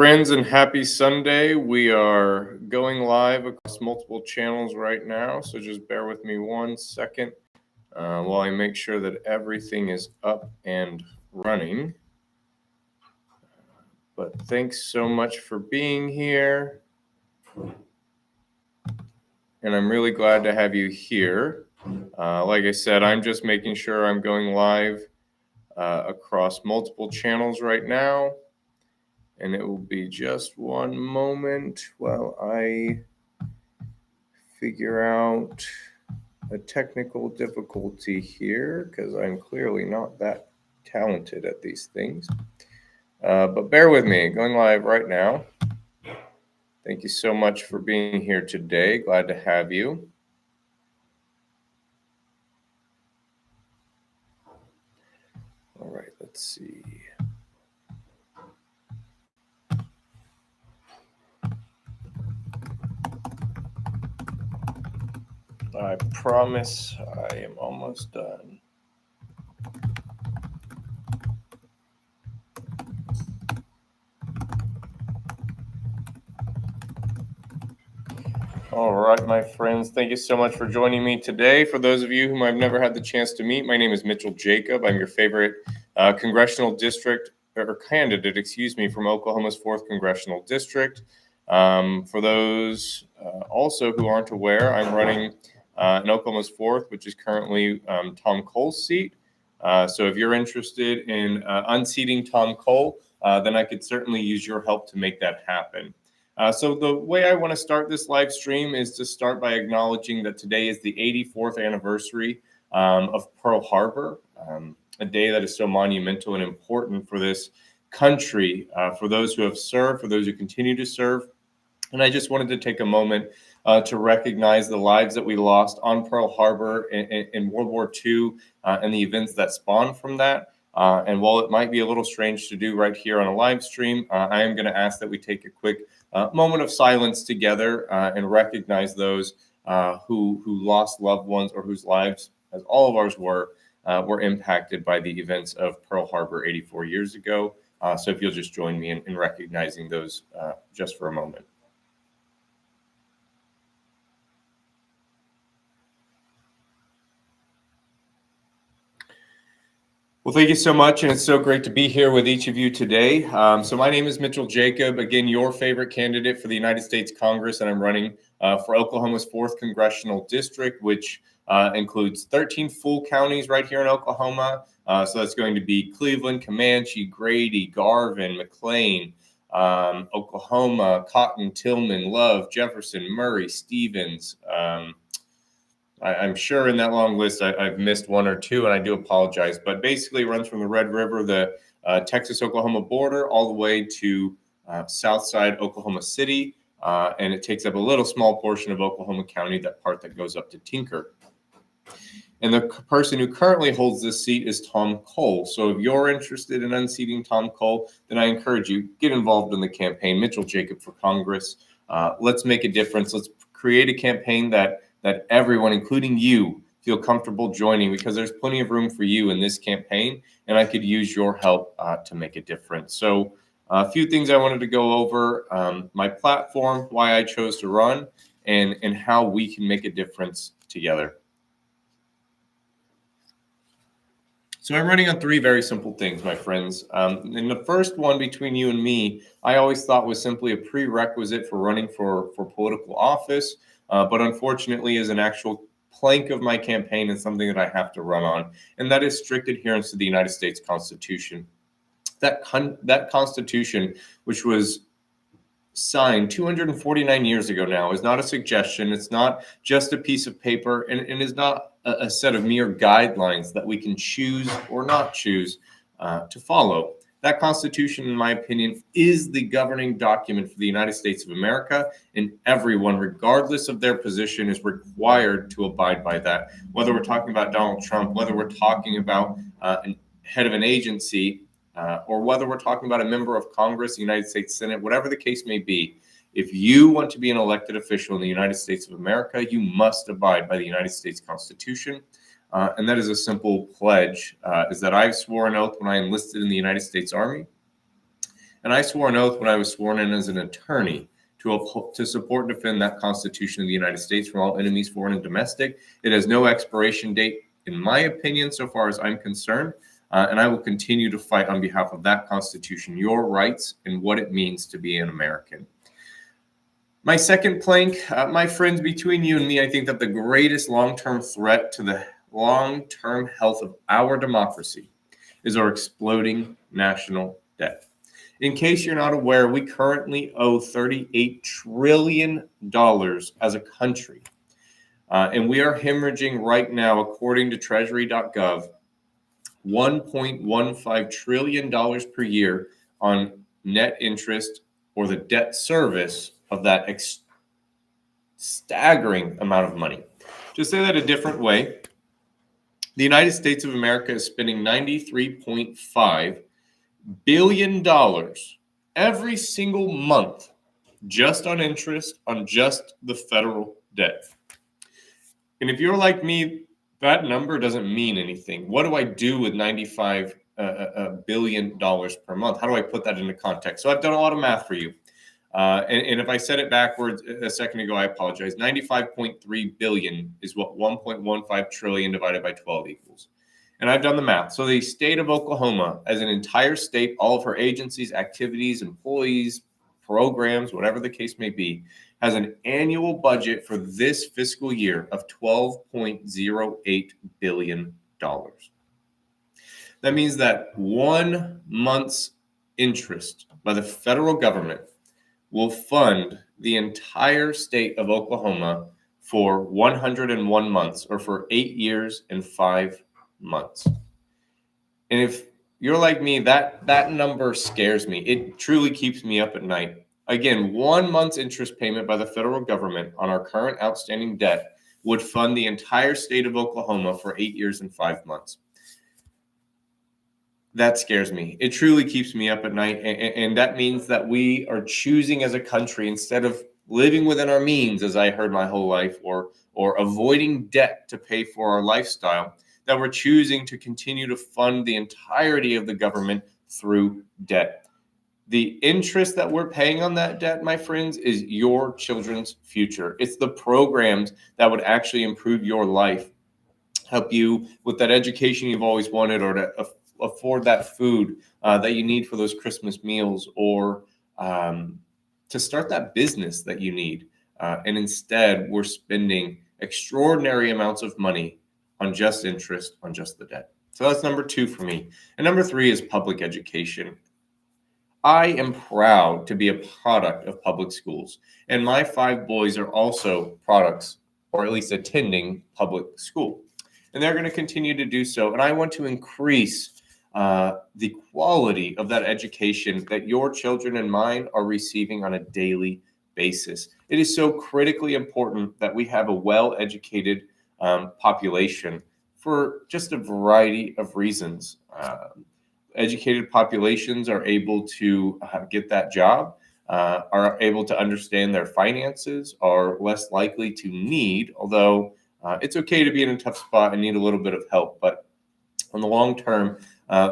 Friends, and happy Sunday. We are going live across multiple channels right now, so just bear with me 1 second while I make sure that everything is up and running. But thanks so much for being here, and I'm really glad to have you here. Like I said, I'm just making sure I'm going live across multiple channels right now. And it will be just one moment while I figure out a technical difficulty here, because I'm clearly not that talented at these things. But bear with me, going live right now. Thank you so much for being here today. Glad to have you. All right, let's see. I promise I am almost done. All right, my friends, thank you so much for joining me today. For those of you whom I've never had the chance to meet, my name is Mitchell Jacob. I'm your favorite congressional district or candidate, from Oklahoma's 4th Congressional District. For those also who aren't aware, I'm running in Oklahoma's 4th, which is currently Tom Cole's seat. So if you're interested in unseating Tom Cole, then I could certainly use your help to make that happen. So the way I want to start this live stream is to start by acknowledging that today is the 84th anniversary of Pearl Harbor, a day that is so monumental and important for this country, for those who have served, for those who continue to serve. And I just wanted to take a moment to recognize the lives that we lost on Pearl Harbor in World War II and the events that spawned from that. And while it might be a little strange to do right here on a live stream, I am going to ask that we take a quick moment of silence together and recognize those who lost loved ones or whose lives, as all of ours were impacted by the events of Pearl Harbor 84 years ago. So if you'll just join me in recognizing those just for a moment. Well, thank you so much, and it's so great to be here with each of you today. So my name is Mitchell Jacob, again, your favorite candidate for the United States Congress, and I'm running for Oklahoma's 4th Congressional District, which includes 13 full counties right here in Oklahoma. So that's going to be Cleveland, Comanche, Grady, Garvin, McLean, Oklahoma, Cotton, Tillman, Love, Jefferson, Murray, Stevens. I'm sure in that long list I've missed one or two, and I do apologize. But basically, it runs from the Red River, the Texas-Oklahoma border, all the way to Southside Oklahoma City, and it takes up a little small portion of Oklahoma County, that part that goes up to Tinker. And the person who currently holds this seat is Tom Cole. So if you're interested in unseating Tom Cole, then I encourage you, get involved in the campaign. Mitchell Jacob for Congress. Let's make a difference. Let's create a campaign that everyone, including you, feel comfortable joining, because there's plenty of room for you in this campaign, and I could use your help to make a difference. So a few things I wanted to go over, my platform, why I chose to run, and how we can make a difference together. So I'm running on 3 very simple things, my friends. And the first one, between you and me, I always thought was simply a prerequisite for running for political office, but unfortunately is an actual plank of my campaign and something that I have to run on, and that is strict adherence to the United States Constitution. That Constitution, which was signed 249 years ago now, is not a suggestion. It's not just a piece of paper, and is not a set of mere guidelines that we can choose or not choose to follow. That Constitution, in my opinion, is the governing document for the United States of America, and everyone, regardless of their position, is required to abide by that. Whether we're talking about Donald Trump, whether we're talking about a head of an agency, or whether we're talking about a member of Congress, the United States Senate, whatever the case may be, if you want to be an elected official in the United States of America, you must abide by the United States Constitution. And that is a simple pledge, is that I've swore an oath when I enlisted in the United States Army, And I swore an oath when I was sworn in as an attorney to support and defend that Constitution of the United States from all enemies, foreign and domestic. It has no expiration date, in my opinion, so far as I'm concerned. And I will continue to fight on behalf of that Constitution, your rights, and what it means to be an American. My second plank, my friends, between you and me, I think that the greatest long-term threat to the long-term health of our democracy is our exploding national debt. In case you're not aware, we currently owe $38 trillion as a country. And we are hemorrhaging right now, according to treasury.gov, $1.15 trillion per year on net interest or the debt service of that staggering amount of money. To say that a different way, the United States of America is spending $93.5 billion every single month just on interest on just the federal debt. And if you're like me, that number doesn't mean anything. What do I do with $95 billion per month? How do I put that into context? So I've done a lot of math for you. And if I said it backwards a second ago, I apologize. 95.3 billion is what 1.15 trillion divided by 12 equals. And I've done the math. So the state of Oklahoma, as an entire state, all of her agencies, activities, employees, programs, whatever the case may be, has an annual budget for this fiscal year of $12.08 billion. That means that 1 month's interest by the federal government will fund the entire state of Oklahoma for 101 months, or for 8 years and 5 months. And if you're like me, that number scares me. It truly keeps me up at night. Again, 1 month's interest payment by the federal government on our current outstanding debt would fund the entire state of Oklahoma for 8 years and 5 months. That scares me. It truly keeps me up at night. And that means that we are choosing as a country, instead of living within our means, as I heard my whole life, or avoiding debt to pay for our lifestyle, that we're choosing to continue to fund the entirety of the government through debt. The interest that we're paying on that debt, my friends, is your children's future. It's the programs that would actually improve your life, help you with that education you've always wanted, or to afford that food that you need for those Christmas meals, or to start that business that you need. And instead, we're spending extraordinary amounts of money on just interest, on just the debt. So that's number 2 for me. And number 3 is public education. I am proud to be a product of public schools. And my 5 boys are also products, or at least attending public school. And they're going to continue to do so. And I want to increase the quality of that education that your children and mine are receiving on a daily basis. It is so critically important that we have a well-educated population for just a variety of reasons. Educated populations are able to get that job, are able to understand their finances, are less likely to need, although it's okay to be in a tough spot and need a little bit of help. But on the long term,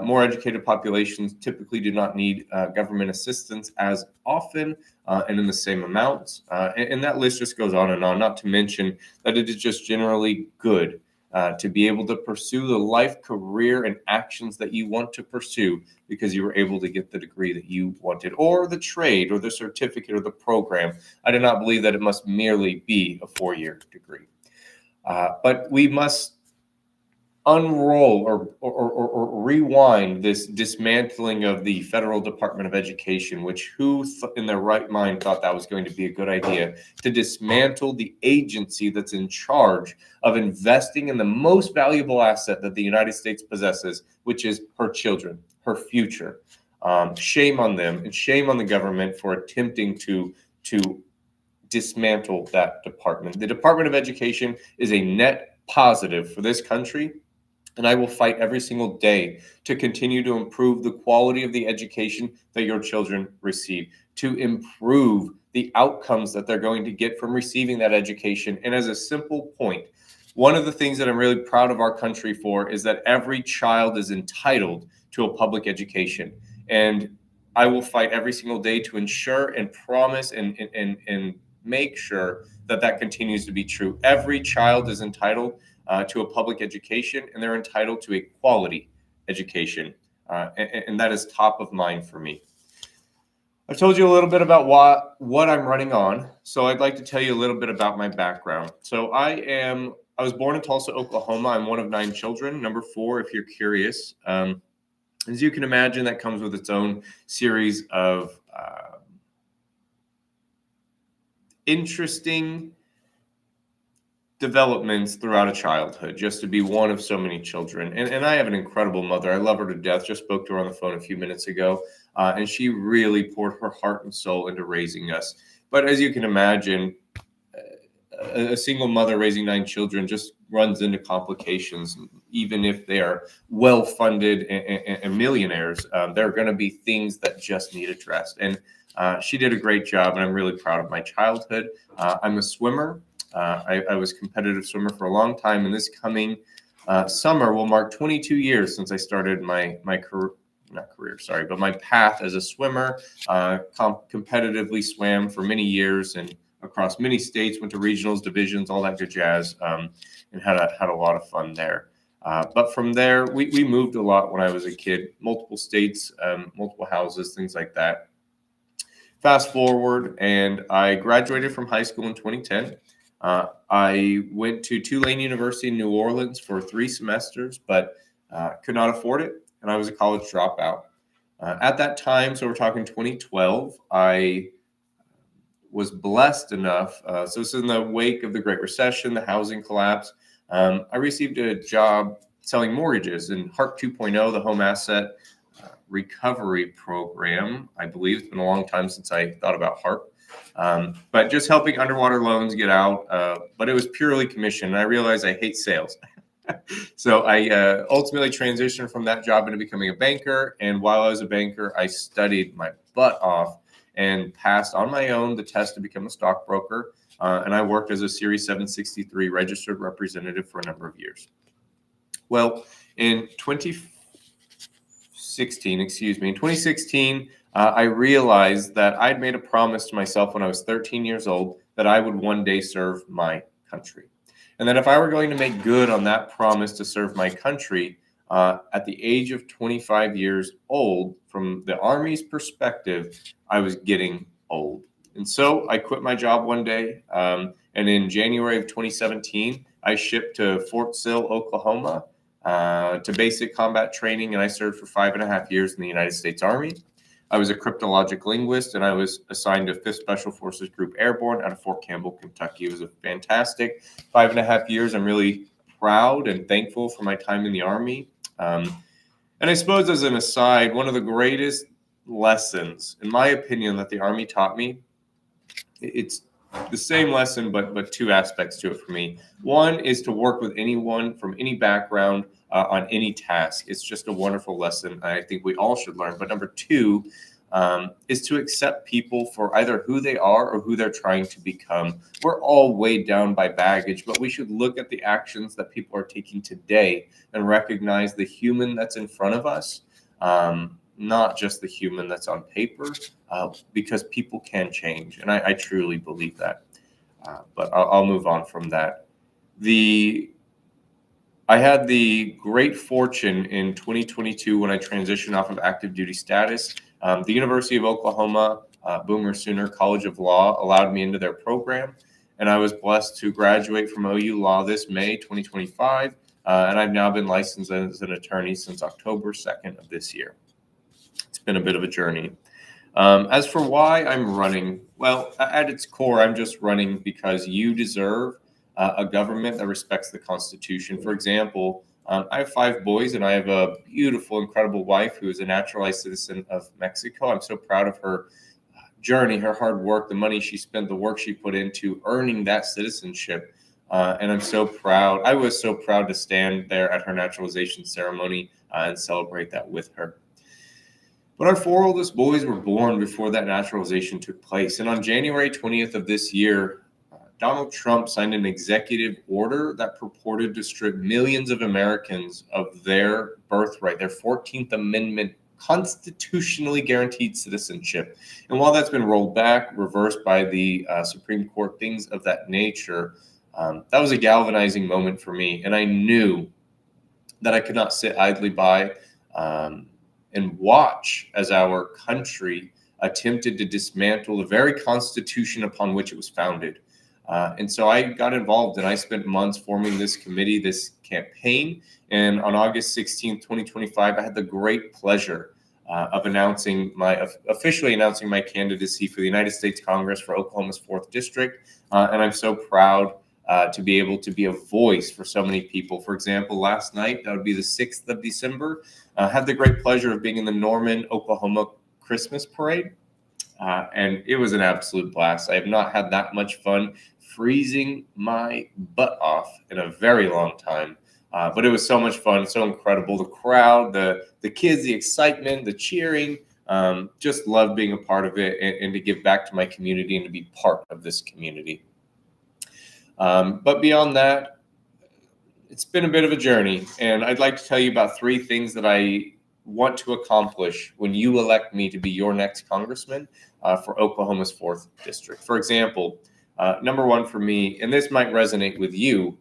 more educated populations typically do not need government assistance as often and in the same amounts. And that list just goes on, not to mention that it is just generally good to be able to pursue the life, career, and actions that you want to pursue because you were able to get the degree that you wanted, or the trade, or the certificate, or the program. I do not believe that it must merely be a 4-year degree. But we must unroll or rewind this dismantling of the Federal Department of Education, which who in their right mind thought that was going to be a good idea, to dismantle the agency that's in charge of investing in the most valuable asset that the United States possesses, which is her children, her future. Shame on them, and shame on the government for attempting to dismantle that department. The Department of Education is a net positive for this country. And I will fight every single day to continue to improve the quality of the education that your children receive, to improve the outcomes that they're going to get from receiving that education. And as a simple point, one of the things that I'm really proud of our country for is that every child is entitled to a public education. And I will fight every single day to ensure and promise and make sure that that continues to be true. Every child is entitled to a public education, and they're entitled to a quality education. And that is top of mind for me. I've told you a little bit about what I'm running on, so I'd like to tell you a little bit about my background. So I was born in Tulsa, Oklahoma. I'm one of 9 children, number 4, if you're curious. As you can imagine, that comes with its own series of interesting developments throughout a childhood, just to be one of so many children. And I have an incredible mother. I love her to death. Just spoke to her on the phone a few minutes ago. And she really poured her heart and soul into raising us. But as you can imagine, a single mother raising 9 children just runs into complications. Even if they are well-funded and millionaires, there are going to be things that just need addressed. And she did a great job, and I'm really proud of my childhood. I'm a swimmer. I was a competitive swimmer for a long time, and this coming summer will mark 22 years since I started my career, but my path as a swimmer. Competitively swam for many years and across many states, went to regionals, divisions, all that good jazz, and had a lot of fun there. But from there, we moved a lot when I was a kid, multiple states, multiple houses, things like that. Fast forward, and I graduated from high school in 2010. I went to Tulane University in New Orleans for 3 semesters, but could not afford it, and I was a college dropout. At that time, so we're talking 2012, I was blessed enough. So this is in the wake of the Great Recession, the housing collapse. I received a job selling mortgages in HARP 2.0, the Home Asset Recovery Program. I believe it's been a long time since I thought about HARP. But just helping underwater loans get out. But it was purely commission. And I realized I hate sales. So I ultimately transitioned from that job into becoming a banker. And while I was a banker, I studied my butt off and passed on my own the test to become a stockbroker. And I worked as a Series 763 registered representative for a number of years. Well, in 2016, I realized that I'd made a promise to myself when I was 13 years old that I would one day serve my country. And that if I were going to make good on that promise to serve my country, at the age of 25 years old, from the Army's perspective, I was getting old. And so I quit my job one day. And in January of 2017, I shipped to Fort Sill, Oklahoma, to basic combat training. And I served for 5.5 years in the United States Army. I was a cryptologic linguist, and I was assigned to 5th Special Forces Group Airborne out of Fort Campbell, Kentucky. It was a fantastic 5.5 years. I'm really proud and thankful for my time in the Army. And I suppose as an aside, one of the greatest lessons, in my opinion, that the Army taught me, it's the same lesson, but 2 aspects to it for me. One is to work with anyone from any background on any task. It's just a wonderful lesson I think we all should learn. But number 2 is to accept people for either who they are or who they're trying to become. We're all weighed down by baggage, but we should look at the actions that people are taking today and recognize the human that's in front of us, not just the human that's on paper, because people can change. And I truly believe that. But I'll move on from that. I had the great fortune in 2022 when I transitioned off of active duty status. The University of Oklahoma, Boomer Sooner College of Law allowed me into their program, and I was blessed to graduate from OU Law this May 2025, and I've now been licensed as an attorney since October 2nd of this year. It's been a bit of a journey. As for why I'm running, well, at its core, I'm just running because you deserve a government that respects the Constitution. For example, I have 5 boys, and I have a beautiful, incredible wife who is a naturalized citizen of Mexico. I'm so proud of her journey, her hard work, the money she spent, the work she put into earning that citizenship. And I'm so proud. I was so proud to stand there at her naturalization ceremony and celebrate that with her. But our 4 oldest boys were born before that naturalization took place. And on January 20th of this year, Donald Trump signed an executive order that purported to strip millions of Americans of their birthright, their 14th Amendment constitutionally guaranteed citizenship. And while that's been rolled back, reversed by the Supreme Court, things of that nature, that was a galvanizing moment for me. And I knew that I could not sit idly by and watch as our country attempted to dismantle the very constitution upon which it was founded. And so I got involved, and I spent months forming this committee, this campaign. And on August 16th, 2025, I had the great pleasure of officially announcing my candidacy for the United States Congress for Oklahoma's 4th District. And I'm so proud to be able to be a voice for so many people. For example, last night, that would be the 6th of December, I had the great pleasure of being in the Norman, Oklahoma Christmas parade. And it was an absolute blast. I have not had that much fun freezing my butt off in a very long time. But it was so much fun, so incredible. The crowd, the kids, the excitement, the cheering, just loved being a part of it and to give back to my community and to be part of this community. But beyond that, it's been a bit of a journey, and I'd like to tell you about 3 things that I want to accomplish when you elect me to be your next congressman for Oklahoma's 4th District. For example, number 1 for me, and this might resonate with you,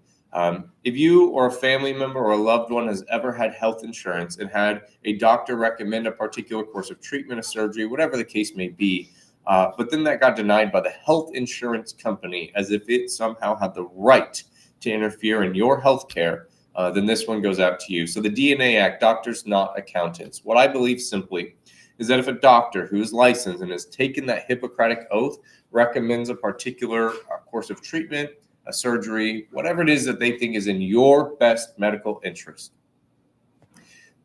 if you or a family member or a loved one has ever had health insurance and had a doctor recommend a particular course of treatment, a surgery, whatever the case may be, but then that got denied by the health insurance company as if it somehow had the right to interfere in your health care, then this one goes out to you. So the DNA Act, Doctors Not Accountants. What I believe simply is that if a doctor who is licensed and has taken that Hippocratic oath recommends a particular course of treatment, a surgery, whatever it is that they think is in your best medical interest,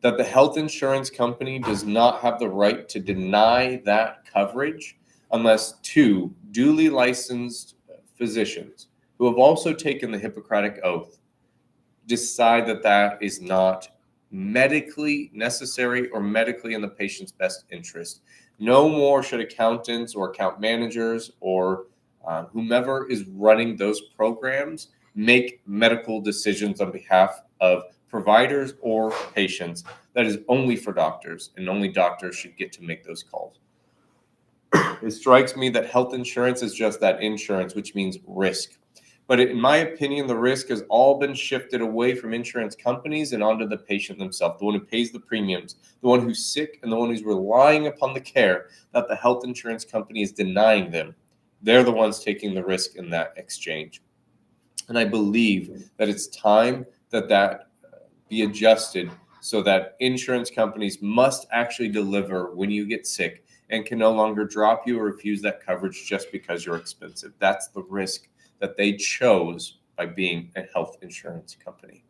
that the health insurance company does not have the right to deny that coverage unless 2 duly licensed physicians who have also taken the Hippocratic oath decide that that is not medically necessary or medically in the patient's best interest. No more should accountants or account managers or whomever is running those programs make medical decisions on behalf of providers or patients. That is only for doctors, and only doctors should get to make those calls. It strikes me that health insurance is just that, insurance, which means risk. But in my opinion, the risk has all been shifted away from insurance companies and onto the patient themselves, the one who pays the premiums, the one who's sick, and the one who's relying upon the care that the health insurance company is denying them. They're the ones taking the risk in that exchange. And I believe that it's time that be adjusted so that insurance companies must actually deliver when you get sick and can no longer drop you or refuse that coverage just because you're expensive. That's the risk that they chose by being a health insurance company.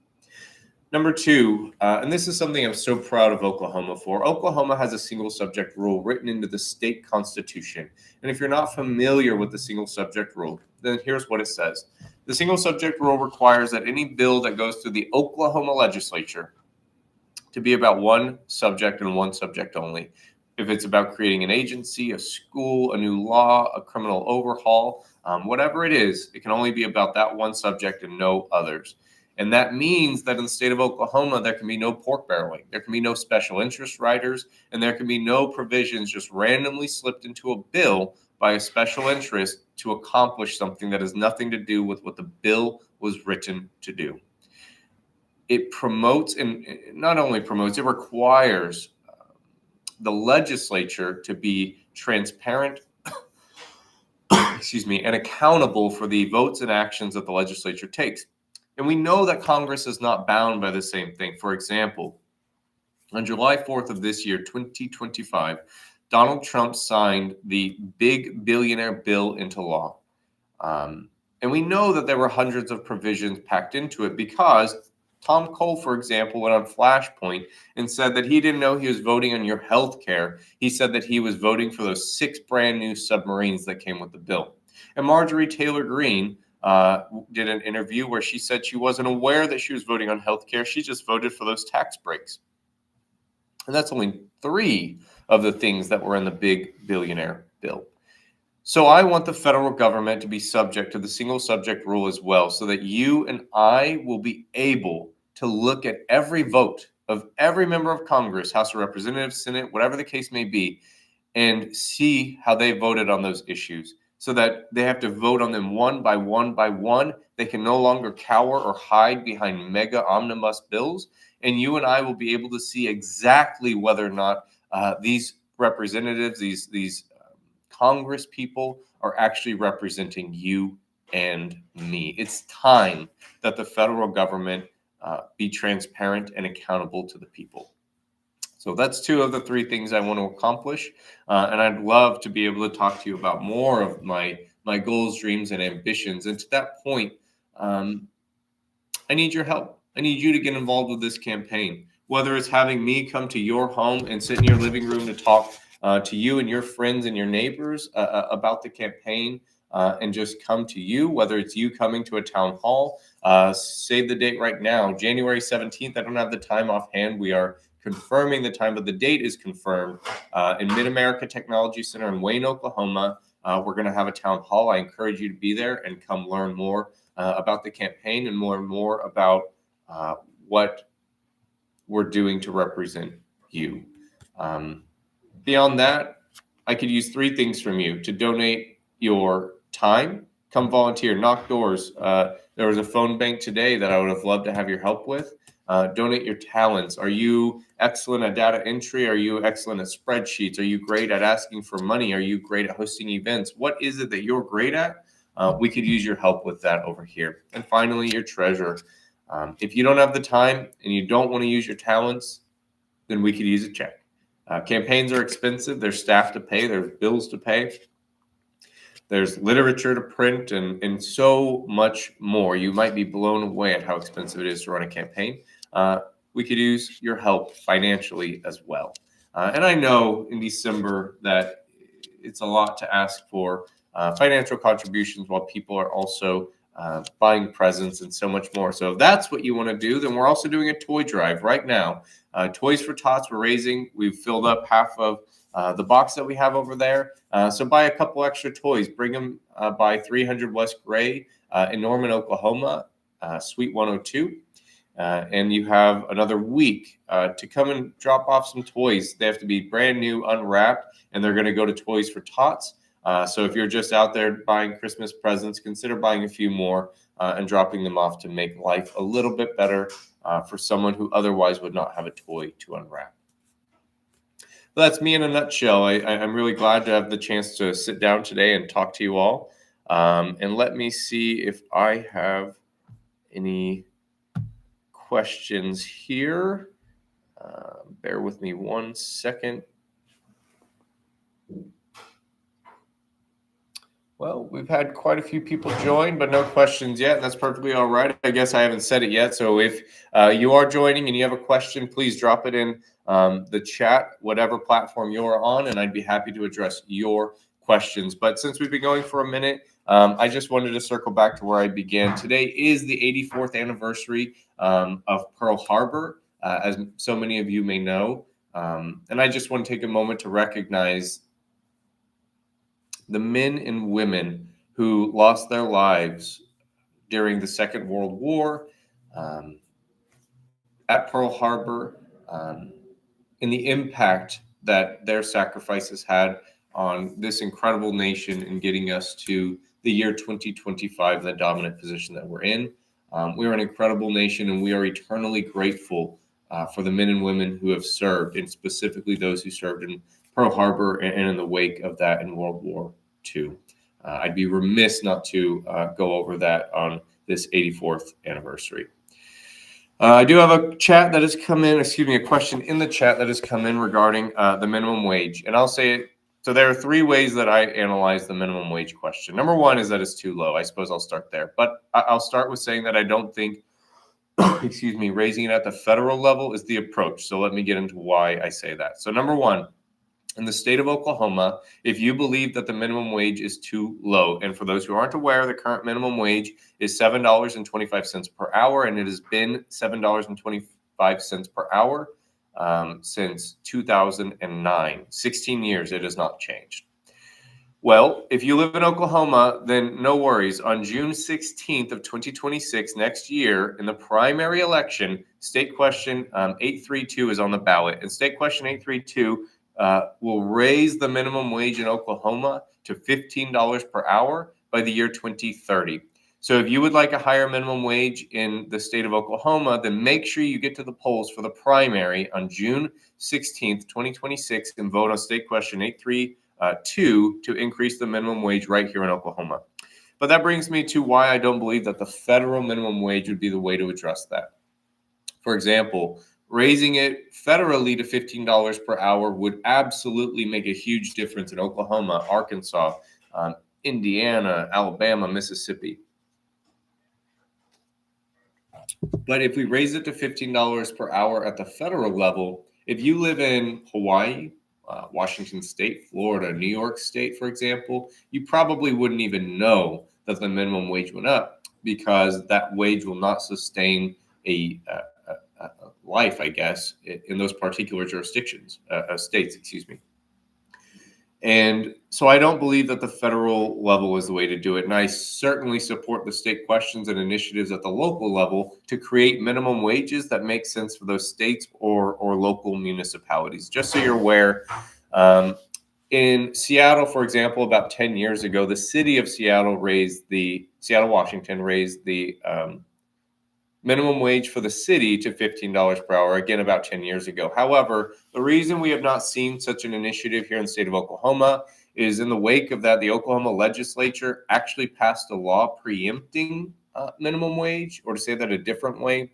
Number 2, and this is something I'm so proud of Oklahoma for. Oklahoma has a single subject rule written into the state constitution. And if you're not familiar with the single subject rule, then here's what it says. The single subject rule requires that any bill that goes through the Oklahoma legislature to be about one subject and one subject only. If it's about creating an agency, a school, a new law, a criminal overhaul, whatever it is, it can only be about that one subject and no others. And that means that in the state of Oklahoma, there can be no pork barreling, there can be no special interest riders, and there can be no provisions just randomly slipped into a bill by a special interest to accomplish something that has nothing to do with what the bill was written to do. It promotes, and not only promotes, it requires the legislature to be transparent, and accountable for the votes and actions that the legislature takes. And we know that Congress is not bound by the same thing. For example, on July 4th of this year, 2025, Donald Trump signed the big billionaire bill into law. And we know that there were hundreds of provisions packed into it because Tom Cole, for example, went on Flashpoint and said that he didn't know he was voting on your health care. He said that he was voting for those 6 brand new submarines that came with the bill. And Marjorie Taylor Greene did an interview where she said she wasn't aware that she was voting on health care. She just voted for those tax breaks. And that's only 3 of the things that were in the big billionaire bill. So I want the federal government to be subject to the single subject rule as well, so that you and I will be able to look at every vote of every member of Congress, House of Representatives, Senate, whatever the case may be, and see how they voted on those issues so that they have to vote on them one by one by one. They can no longer cower or hide behind mega omnibus bills. And you and I will be able to see exactly whether or not these representatives, these Congress people are actually representing you and me. It's time that the federal government be transparent and accountable to the people. So that's two of the three things I want to accomplish. And I'd love to be able to talk to you about more of my goals, dreams, and ambitions. And to that point, I need your help. I need you to get involved with this campaign, whether it's having me come to your home and sit in your living room to talk to you and your friends and your neighbors about the campaign and just come to you, whether it's you coming to a town hall. Save the date right now, January 17th. I don't have the time offhand. We are confirming the time, but the date is confirmed in Mid-America Technology Center in Wayne, Oklahoma. We're going to have a town hall. I encourage you to be there and come learn more about the campaign and more about what we're doing to represent you. Beyond that, I could use three things from you: to donate your time, come volunteer, knock doors. There was a phone bank today that I would have loved to have your help with. Donate your talents. Are you excellent at data entry? Are you excellent at spreadsheets? Are you great at asking for money? Are you great at hosting events? What is it that you're great at? We could use your help with that over here. And finally, your treasure. If you don't have the time and you don't want to use your talents, then we could use a check. Campaigns are expensive. There's staff to pay. There's bills to pay. There's literature to print and so much more. You might be blown away at how expensive it is to run a campaign. We could use your help financially as well. And I know in December that it's a lot to ask for financial contributions while people are also buying presents and so much more. So if that's what you want to do, then we're also doing a toy drive right now. Toys for Tots we've filled up half of the box that we have over there. So buy a couple extra toys, bring them by 300 West Gray in Norman, Oklahoma, Suite 102. And you have another week to come and drop off some toys. They have to be brand new, unwrapped, and they're going to go to Toys for Tots. So if you're just out there buying Christmas presents, consider buying a few more and dropping them off to make life a little bit better for someone who otherwise would not have a toy to unwrap. Well, that's me in a nutshell. I'm really glad to have the chance to sit down today and talk to you all. And let me see if I have any questions here. Bear with me 1 second. Well, we've had quite a few people join, but no questions yet, and that's perfectly all right. I guess I haven't said it yet. So if you are joining and you have a question, please drop it in the chat, whatever platform you're on, and I'd be happy to address your questions. But since we've been going for a minute, I just wanted to circle back to where I began. Today is the 84th anniversary of Pearl Harbor, as so many of you may know. And I just want to take a moment to recognize the men and women who lost their lives during the Second World War at Pearl Harbor, and the impact that their sacrifices had on this incredible nation in getting us to the year 2025, the dominant position that we're in. We are an incredible nation, and we are eternally grateful for the men and women who have served, and specifically those who served in Pearl Harbor and in the wake of that in World War II. I'd be remiss not to go over that on this 84th anniversary. I do have a question in the chat that has come in regarding the minimum wage. And I'll say it. So there are three ways that I analyze the minimum wage question. Number one is that it's too low. I suppose I'll start there. But I'll start with saying that I don't think, raising it at the federal level is the approach. So let me get into why I say that. So number one, in the state of Oklahoma, if you believe that the minimum wage is too low, and for those who aren't aware, the current minimum wage is $7.25 per hour, and it has been $7.25 per hour since 2009. 16 years, it has not changed. Well, if you live in Oklahoma, then no worries. On June 16th of 2026, next year, in the primary election, State question 832 is on the ballot, and state question 832 will raise the minimum wage in Oklahoma to $15 per hour by the year 2030. So if you would like a higher minimum wage in the state of Oklahoma, then make sure you get to the polls for the primary on June 16th, 2026, and vote on state question 832 to increase the minimum wage right here in Oklahoma. But that brings me to why I don't believe that the federal minimum wage would be the way to address that. For example, raising it federally to $15 per hour would absolutely make a huge difference in Oklahoma, Arkansas, Indiana, Alabama, Mississippi. But if we raise it to $15 per hour at the federal level, if you live in Hawaii, Washington State, Florida, New York State, for example, you probably wouldn't even know that the minimum wage went up because that wage will not sustain a life, I guess, in those particular jurisdictions, states, excuse me. And so I don't believe that the federal level is the way to do it. And I certainly support the state questions and initiatives at the local level to create minimum wages that make sense for those states or local municipalities. Just so you're aware, in Seattle, for example, about 10 years ago, the city of Seattle Washington raised the minimum wage for the city to $15 per hour, again, about 10 years ago. However, the reason we have not seen such an initiative here in the state of Oklahoma is in the wake of that, the Oklahoma legislature actually passed a law preempting minimum wage, or to say that a different way,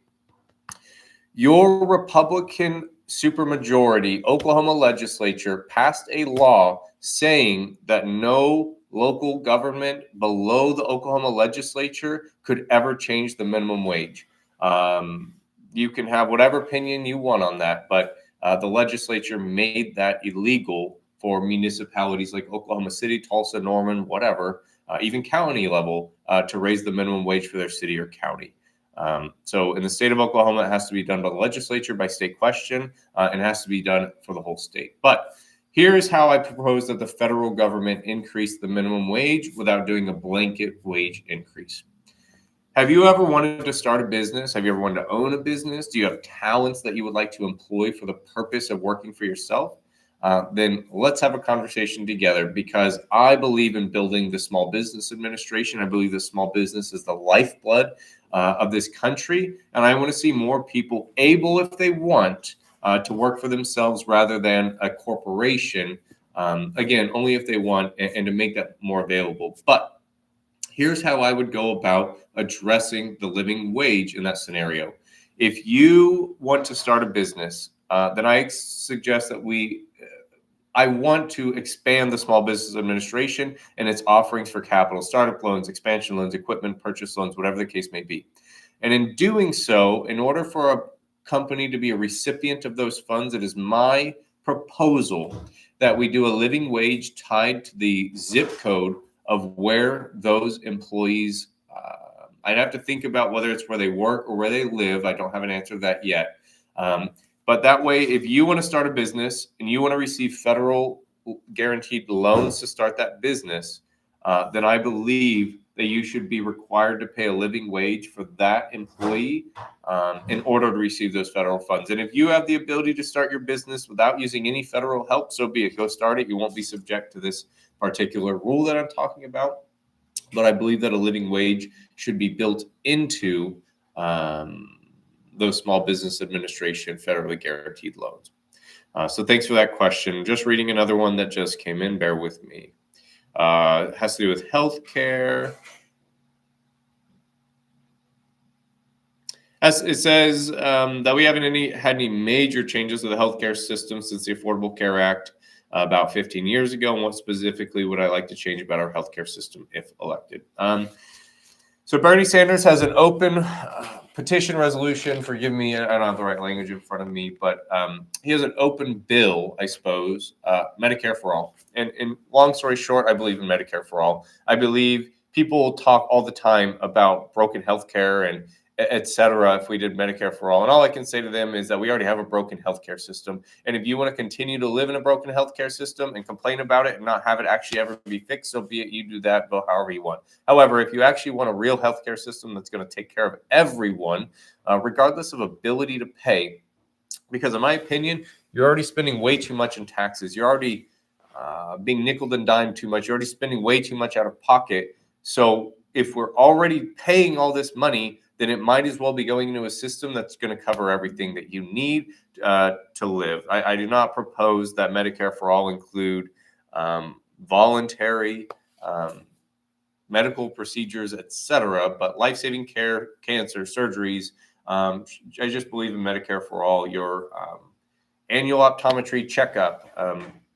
your Republican supermajority Oklahoma legislature passed a law saying that no local government below the Oklahoma legislature could ever change the minimum wage. You can have whatever opinion you want on that, but the legislature made that illegal for municipalities like Oklahoma City, Tulsa, Norman, whatever, even county level, to raise the minimum wage for their city or county. So in the state of Oklahoma, it has to be done by the legislature by state question, and it has to be done for the whole state. But here's how I propose that the federal government increase the minimum wage without doing a blanket wage increase. Have you ever wanted to start a business? Have you ever wanted to own a business? Do you have talents that you would like to employ for the purpose of working for yourself? Then let's have a conversation together, because I believe in building the Small Business Administration. I believe the small business is the lifeblood of this country. And I want to see more people able, if they want, to work for themselves rather than a corporation. Again, only if they want, and to make that more available. But here's how I would go about addressing the living wage in that scenario. If you want to start a business, then I suggest that I want to expand the Small Business Administration and its offerings for capital, startup loans, expansion loans, equipment purchase loans, whatever the case may be. And in doing so, in order for a company to be a recipient of those funds, it is my proposal that we do a living wage tied to the zip code of where those employees, I'd have to think about whether it's where they work or where they live. I don't have an answer to that yet. But that way, if you want to start a business and you want to receive federal guaranteed loans to start that business, then I believe that you should be required to pay a living wage for that employee in order to receive those federal funds. And if you have the ability to start your business without using any federal help, so be it. Go start it. You won't be subject to this particular rule that I'm talking about. But I believe that a living wage should be built into those Small Business Administration federally guaranteed loans. So thanks for that question. Just reading another one that just came in. Bear with me. It has to do with healthcare. As it says that we haven't had any major changes to the healthcare system since the Affordable Care Act about 15 years ago. And what specifically would I like to change about our healthcare system if elected? So Bernie Sanders has an open petition resolution. Forgive me, I don't have the right language in front of me, but he has an open bill, I suppose, Medicare for all. And long story short, I believe in Medicare for all. I believe people talk all the time about broken healthcare et cetera, if we did Medicare for all. And all I can say to them is that we already have a broken healthcare system. And if you want to continue to live in a broken healthcare system and complain about it and not have it actually ever be fixed, so be it. You do that, vote however you want. However, if you actually want a real healthcare system that's going to take care of everyone, regardless of ability to pay, because in my opinion, you're already spending way too much in taxes. You're already being nickel and dime too much. You're already spending way too much out of pocket. So if we're already paying all this money, then it might as well be going into a system that's going to cover everything that you need to live. I do not propose that Medicare for all include voluntary medical procedures, etc., but life-saving care, cancer, surgeries. I just believe in Medicare for all. Your annual optometry checkup.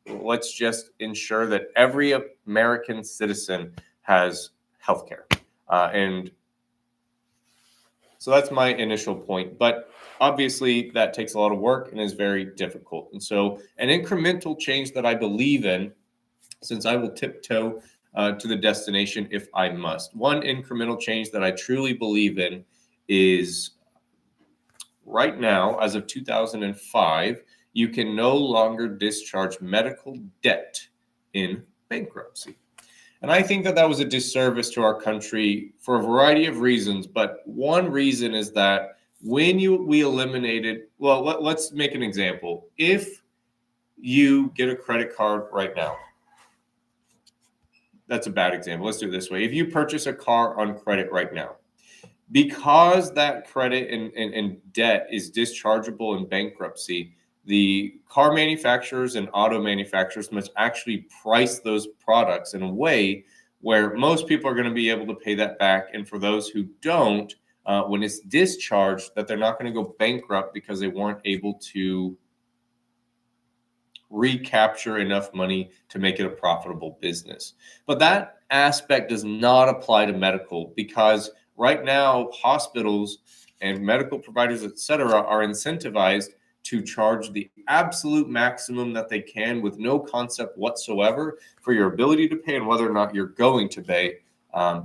Let's just ensure that every American citizen has health care. And so that's my initial point. But obviously, that takes a lot of work and is very difficult. And so an incremental change that I believe in, since I will tiptoe to the destination if I must. One incremental change that I truly believe in is right now, as of 2005, you can no longer discharge medical debt in bankruptcy. And I think that that was a disservice to our country for a variety of reasons. But one reason is that when we eliminated, well, let's make an example. If you get a credit card right now, that's a bad example. Let's do it this way. If you purchase a car on credit right now, because that credit and debt is dischargeable in bankruptcy, the car manufacturers and auto manufacturers must actually price those products in a way where most people are going to be able to pay that back. And for those who don't, when it's discharged, that they're not going to go bankrupt because they weren't able to recapture enough money to make it a profitable business. But that aspect does not apply to medical, because right now hospitals and medical providers, et cetera, are incentivized to charge the absolute maximum that they can with no concept whatsoever for your ability to pay and whether or not you're going to pay,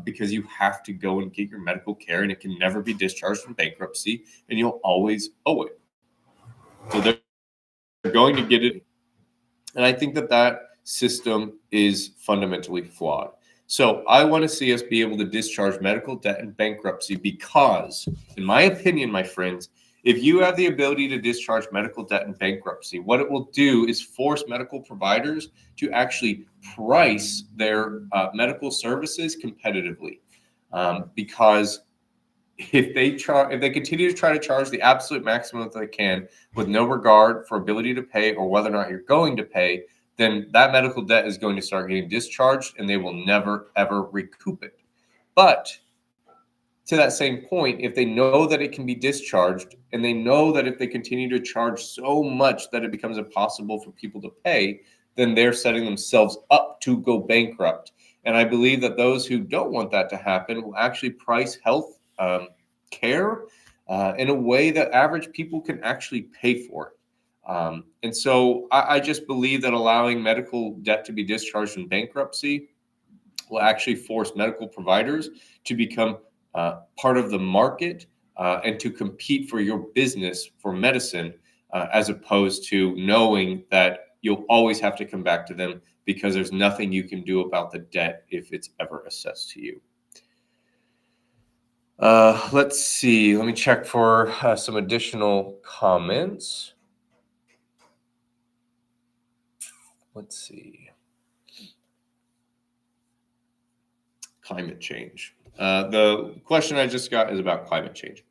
because you have to go and get your medical care, and it can never be discharged in bankruptcy, and you'll always owe it. So they're going to get it. And I think that that system is fundamentally flawed. So I want to see us be able to discharge medical debt in bankruptcy because, in my opinion, my friends, if you have the ability to discharge medical debt in bankruptcy, what it will do is force medical providers to actually price their medical services competitively. Because if they continue to try to charge the absolute maximum that they can with no regard for ability to pay or whether or not you're going to pay, then that medical debt is going to start getting discharged and they will never, ever recoup it. But to that same point, if they know that it can be discharged and they know that if they continue to charge so much that it becomes impossible for people to pay, then they're setting themselves up to go bankrupt. And I believe that those who don't want that to happen will actually price health care in a way that average people can actually pay for it. And so I just believe that allowing medical debt to be discharged in bankruptcy will actually force medical providers to become part of the market and to compete for your business for medicine, as opposed to knowing that you'll always have to come back to them because there's nothing you can do about the debt if it's ever assessed to you. Let's see. Let me check for some additional comments. Let's see. Climate change. The question I just got is about climate change.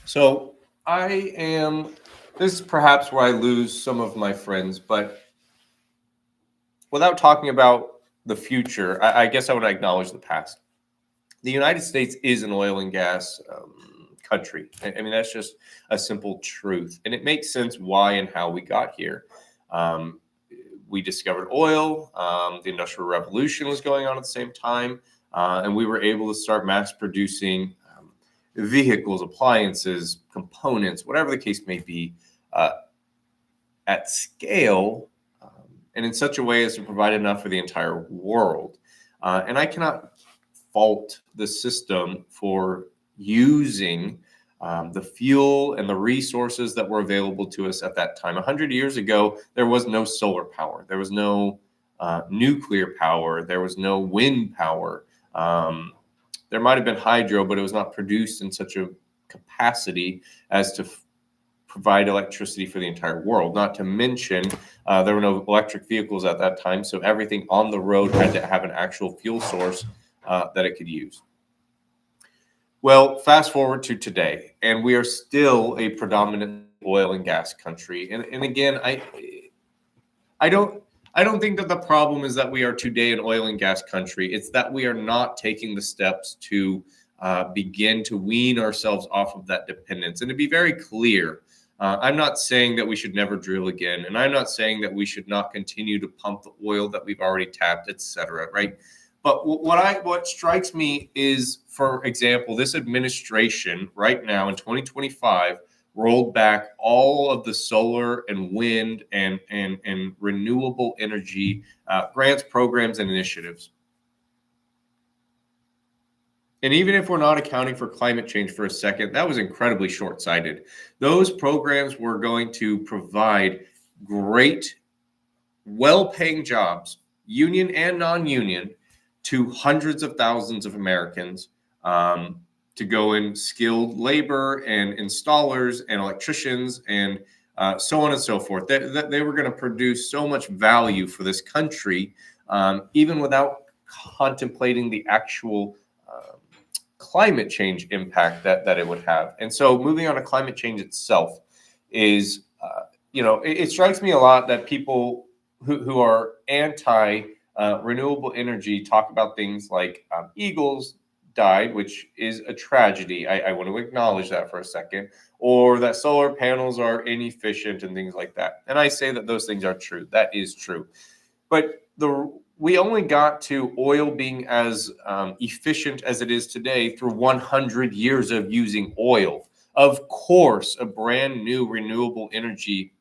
So this is perhaps where I lose some of my friends, but without talking about the future, I guess I would acknowledge the past. The United States is an oil and gas country. I mean, that's just a simple truth. And it makes sense why and how we got here. We discovered oil. The Industrial Revolution was going on at the same time. And we were able to start mass producing vehicles, appliances, components, whatever the case may be, at scale and in such a way as to provide enough for the entire world. And I cannot fault the system for using the fuel and the resources that were available to us at that time. 100 years ago, there was no solar power. There was no nuclear power. There was no wind power. There might have been hydro, but it was not produced in such a capacity as to provide electricity for the entire world. Not to mention, there were no electric vehicles at that time, so everything on the road had to have an actual fuel source that it could use. Well, fast forward to today, and we are still a predominant oil and gas country. And again, I don't think that the problem is that we are today an oil and gas country. It's that we are not taking the steps to begin to wean ourselves off of that dependence. And to be very clear, I'm not saying that we should never drill again, and I'm not saying that we should not continue to pump the oil that we've already tapped, etc. Right? But what strikes me is, for example, this administration right now in 2025 rolled back all of the solar and wind and renewable energy grants, programs, and initiatives. And even if we're not accounting for climate change for a second, that was incredibly short-sighted. Those programs were going to provide great, well-paying jobs, union and non-union, to hundreds of thousands of Americans to go in skilled labor and installers and electricians and so on and so forth. They were going to produce so much value for this country, even without contemplating the actual climate change impact that it would have. And so moving on to climate change itself is, it strikes me a lot that people who are anti renewable energy talk about things like eagles died, which is a tragedy. I want to acknowledge that for a second, or that solar panels are inefficient and things like that. And I say that those things are true. That is true. But we only got to oil being as efficient as it is today through 100 years of using oil. Of course, a brand new renewable energy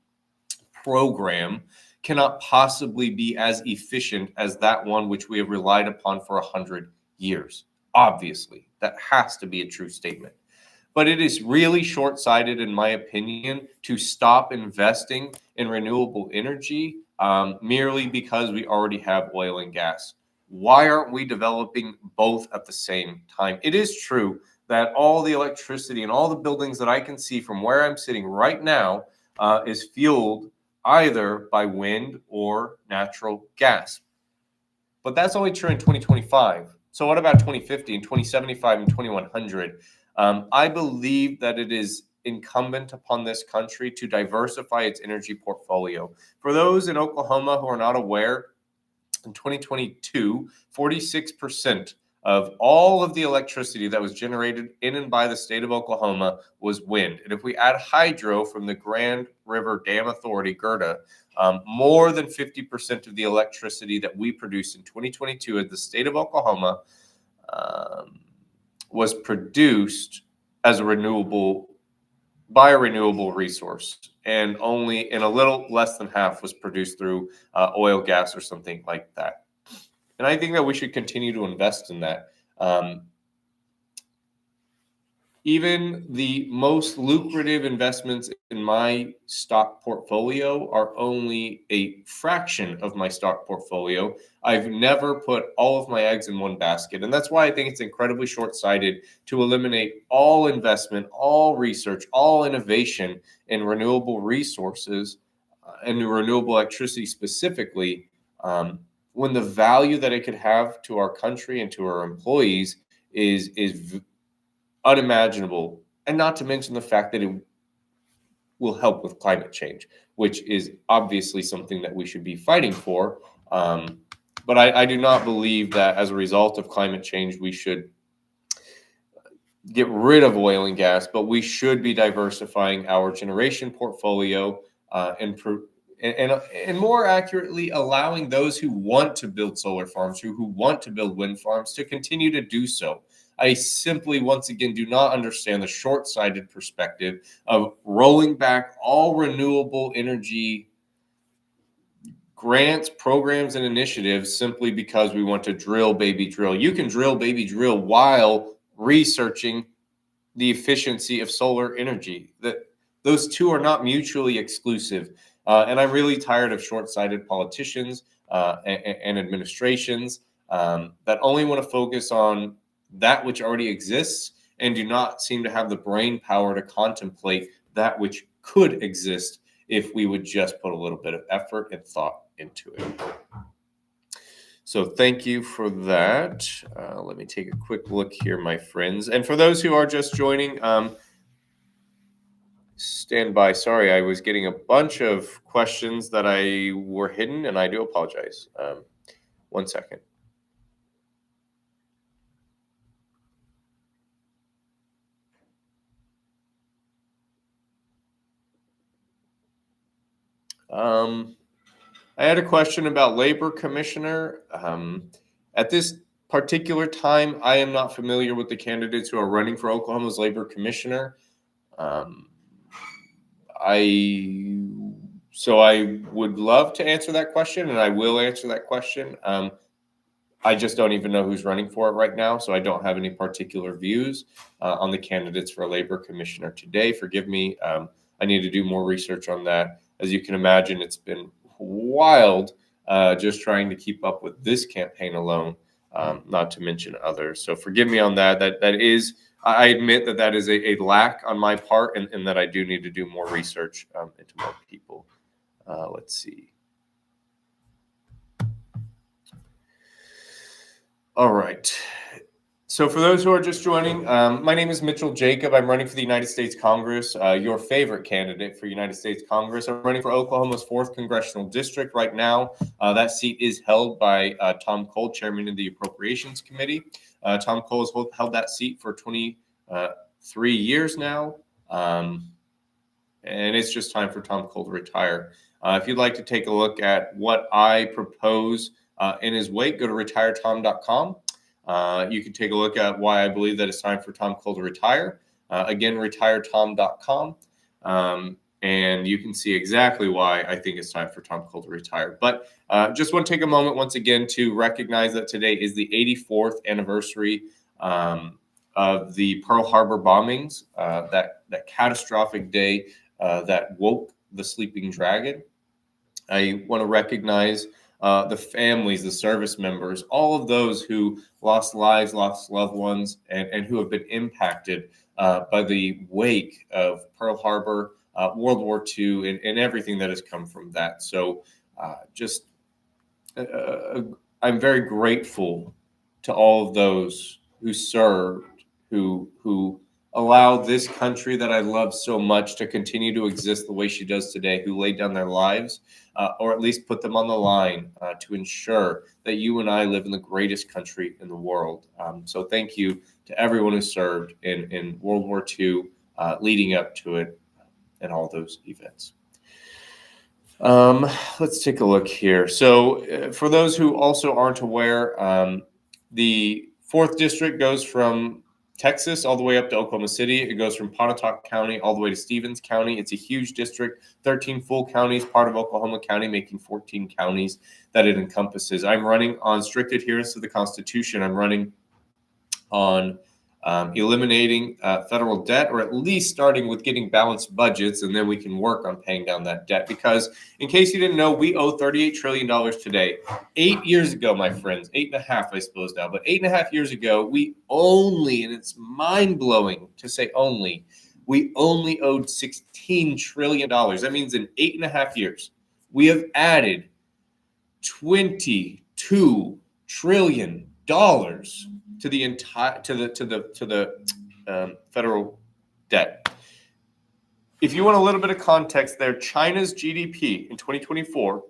program cannot possibly be as efficient as that one which we have relied upon for 100 years. Obviously, that has to be a true statement. But it is really short-sighted, in my opinion, to stop investing in renewable energy merely because we already have oil and gas. Why aren't we developing both at the same time? It is true that all the electricity and all the buildings that I can see from where I'm sitting right now is fueled either by wind or natural gas. But that's only true in 2025. So what about 2050 and 2075 and 2100? I believe that it is incumbent upon this country to diversify its energy portfolio. For those in Oklahoma who are not aware, in 2022, 46% of all of the electricity that was generated in and by the state of Oklahoma was wind. And if we add hydro from the Grand River Dam Authority, GERDA, more than 50% of the electricity that we produced in 2022 at the state of Oklahoma was produced as a renewable resource, and only in a little less than half was produced through oil, gas, or something like that. And I think that we should continue to invest in that. Even the most lucrative investments in my stock portfolio are only a fraction of my stock portfolio. I've never put all of my eggs in one basket. And that's why I think it's incredibly short-sighted to eliminate all investment, all research, all innovation in renewable resources and renewable electricity specifically, when the value that it could have to our country and to our employees is unimaginable, and not to mention the fact that it will help with climate change, which is obviously something that we should be fighting for. But I do not believe that as a result of climate change, we should get rid of oil and gas, but we should be diversifying our generation portfolio and more accurately, allowing those who want to build solar farms, who want to build wind farms, to continue to do so. I simply, once again, do not understand the short-sighted perspective of rolling back all renewable energy grants, programs, and initiatives simply because we want to drill, baby, drill. You can drill, baby, drill while researching the efficiency of solar energy. Those two are not mutually exclusive. And I'm really tired of short-sighted politicians and administrations that only want to focus on that which already exists and do not seem to have the brain power to contemplate that which could exist if we would just put a little bit of effort and thought into it. So thank you for that. Let me take a quick look here, my friends. And for those who are just joining, stand by. Sorry, I was getting a bunch of questions that I were hidden, and I do apologize. 1 second. I had a question about labor commissioner. At this particular time, I am not familiar with the candidates who are running for Oklahoma's labor commissioner. So I would love to answer that question, and I will answer that question. I just don't even know who's running for it right now, so I don't have any particular views on the candidates for a labor commissioner today. Forgive me. I need to do more research on that. As you can imagine, it's been wild just trying to keep up with this campaign alone, not to mention others. So forgive me on that. That is, I admit that is a lack on my part, and that I do need to do more research into more people. Let's see. All right. So for those who are just joining, my name is Mitchell Jacob. I'm running for the United States Congress, your favorite candidate for United States Congress. I'm running for Oklahoma's 4th Congressional District right now. That seat is held by Tom Cole, Chairman of the Appropriations Committee. Tom Cole has held that seat for 23 years now. And it's just time for Tom Cole to retire. If you'd like to take a look at what I propose in his wake, go to retiretom.com. You can take a look at why I believe that it's time for Tom Cole to retire. Again, retiretom.com. And you can see exactly why I think it's time for Tom Cole to retire. But just want to take a moment once again to recognize that today is the 84th anniversary of the Pearl Harbor bombings, that catastrophic day that woke the sleeping dragon. I want to recognize the families, the service members, all of those who lost lives, lost loved ones, and who have been impacted by the wake of Pearl Harbor, World War II, and everything that has come from that. So I'm very grateful to all of those who served, who allowed this country that I love so much to continue to exist the way she does today, who laid down their lives, or at least put them on the line to ensure that you and I live in the greatest country in the world. So thank you to everyone who served in World War II, leading up to it, and all those events. Let's take a look here. So for those who also aren't aware, the 4th District goes from Texas all the way up to Oklahoma City. It goes from Pontotoc County all the way to Stevens County. It's a huge district, 13 full counties, part of Oklahoma County, making 14 counties that it encompasses. I'm running on strict adherence to the Constitution. I'm running on eliminating federal debt, or at least starting with getting balanced budgets, and then we can work on paying down that debt. Because in case you didn't know, we owe $38 trillion today. 8 years ago, my friends, 8.5, I suppose now, but 8.5 years ago, we only, and it's mind-blowing to say only, we only owed $16 trillion. That means in 8.5 years, we have added $22 trillion to the entire to the federal debt. If you want a little bit of context there, China's GDP in 2024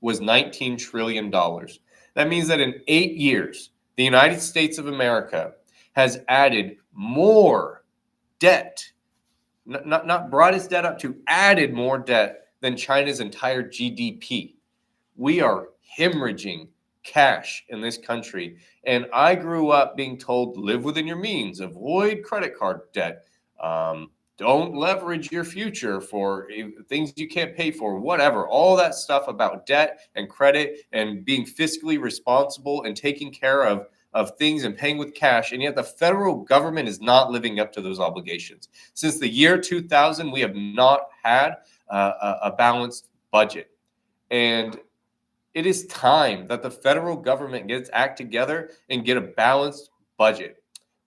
was $19 trillion. That means that in 8 years, the United States of America has added more debt, not brought its debt up to, added more debt than China's entire GDP. We are hemorrhaging cash in this country. And I grew up being told, live within your means, avoid credit card debt, don't leverage your future for things you can't pay for, whatever. All that stuff about debt and credit and being fiscally responsible and taking care of things and paying with cash. And yet the federal government is not living up to those obligations. Since the year 2000, we have not had a balanced budget. And it is time that the federal government gets its act together and get a balanced budget.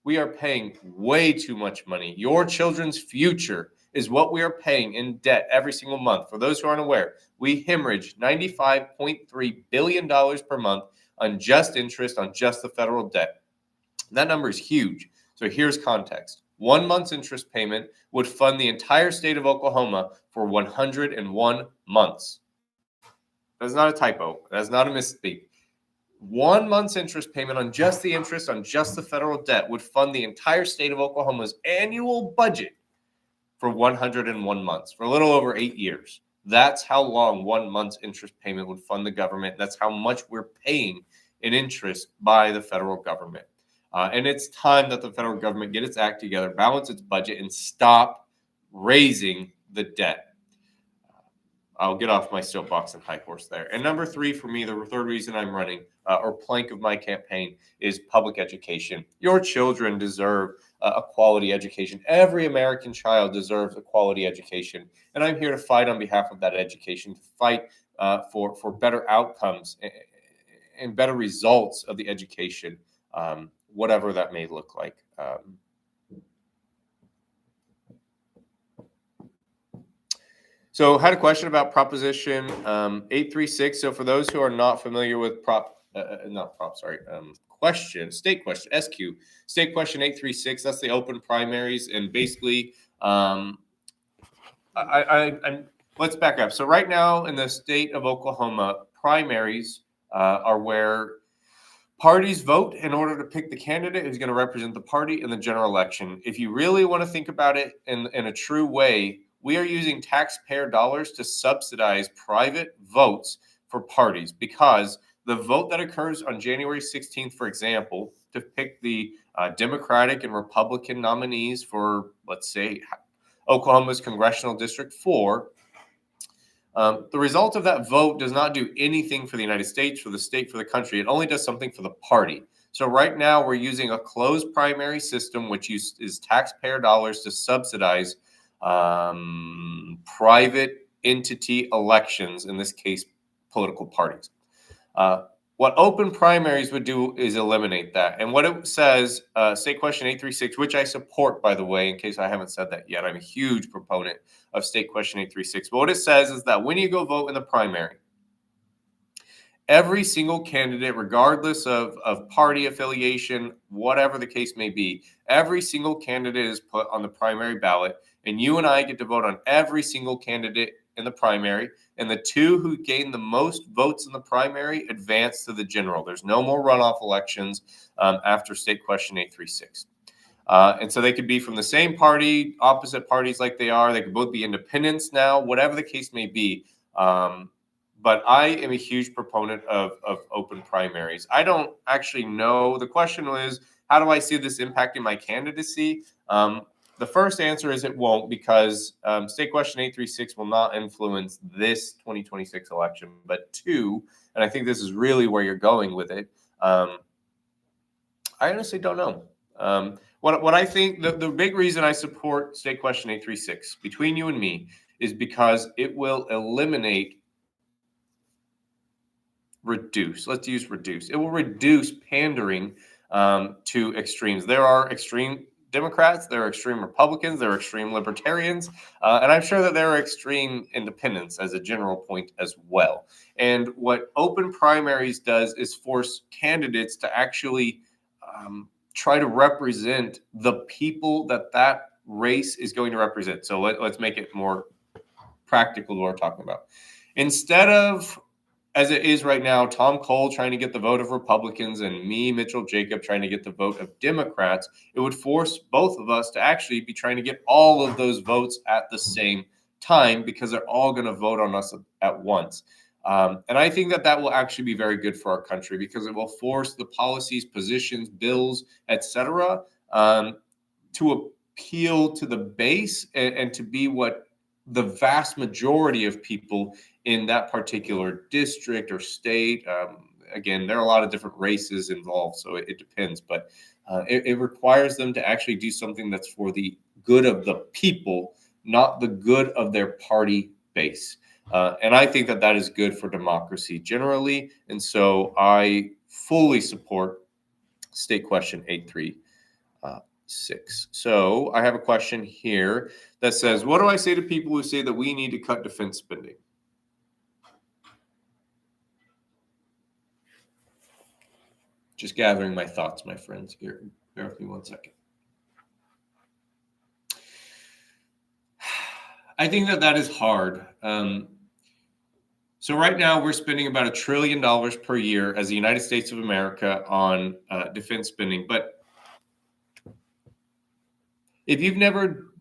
We are paying way too much money. Your children's future is what we are paying in debt every single month. For those who aren't aware, we hemorrhage $95.3 billion per month on just interest on just the federal debt. That number is huge. So here's context. 1 month's interest payment would fund the entire state of Oklahoma for 101 months. That's not a typo. That's not a misspeak. 1 month's interest payment on just the interest on just the federal debt would fund the entire state of Oklahoma's annual budget for 101 months, for a little over 8 years. That's how long 1 month's interest payment would fund the government. That's how much we're paying in interest by the federal government. And it's time that the federal government get its act together, balance its budget, and stop raising the debt. I'll get off my soapbox and high horse there. And number 3 for me, the third reason I'm running, or plank of my campaign, is public education. Your children deserve a quality education. Every American child deserves a quality education. And I'm here to fight on behalf of that education, to fight for better outcomes and better results of the education, whatever that may look like. So I had a question about Proposition 836. So for those who are not familiar with state question, SQ, State Question 836, that's the open primaries. And basically, let's back up. So right now in the state of Oklahoma, primaries are where parties vote in order to pick the candidate who's going to represent the party in the general election. If you really want to think about it in a true way, we are using taxpayer dollars to subsidize private votes for parties, because the vote that occurs on January 16th, for example, to pick the Democratic and Republican nominees for, let's say, Oklahoma's Congressional District 4, the result of that vote does not do anything for the United States, for the state, for the country. It only does something for the party. So right now we're using a closed primary system, which is taxpayer dollars to subsidize private entity elections, in this case, political parties. What open primaries would do is eliminate that. And what it says, State Question 836, which I support, by the way, in case I haven't said that yet, I'm a huge proponent of State Question 836. But what it says is that when you go vote in the primary, every single candidate, regardless of party affiliation, whatever the case may be, every single candidate is put on the primary ballot, and you and I get to vote on every single candidate in the primary, and the two who gain the most votes in the primary advance to the general. There's no more runoff elections after State Question 836. And so they could be from the same party, opposite parties like they are. They could both be independents now, whatever the case may be. But I am a huge proponent of open primaries. I don't actually know. The question was, how do I see this impacting my candidacy? The first answer is it won't, because State Question 836 will not influence this 2026 election. But 2, and I think this is really where you're going with it, I honestly don't know. What I think, the big reason I support State Question 836, between you and me, is because it will reduce. It will reduce pandering to extremes. There are extreme Democrats, there are extreme Republicans, there are extreme libertarians, and I'm sure that there are extreme independents as a general point as well. And what open primaries does is force candidates to actually try to represent the people that race is going to represent. So let's make it more practical what we're talking about. Instead of, as it is right now, Tom Cole trying to get the vote of Republicans and me, Mitchell Jacob, trying to get the vote of Democrats, it would force both of us to actually be trying to get all of those votes at the same time, because they're all going to vote on us at once. And I think that will actually be very good for our country, because it will force the policies, positions, bills, etc., to appeal to the base and to be what the vast majority of people in that particular district or state. Again, there are a lot of different races involved, so it depends, but it requires them to actually do something that's for the good of the people, not the good of their party base. And I think that that is good for democracy generally. And so I fully support State Question 836. So I have a question here that says, what do I say to people who say that we need to cut defense spending? Just gathering my thoughts, my friends. Bear with me 1 second. I think that that is hard. So right now we're spending about $1 trillion per year as the United States of America on defense spending. But if you've never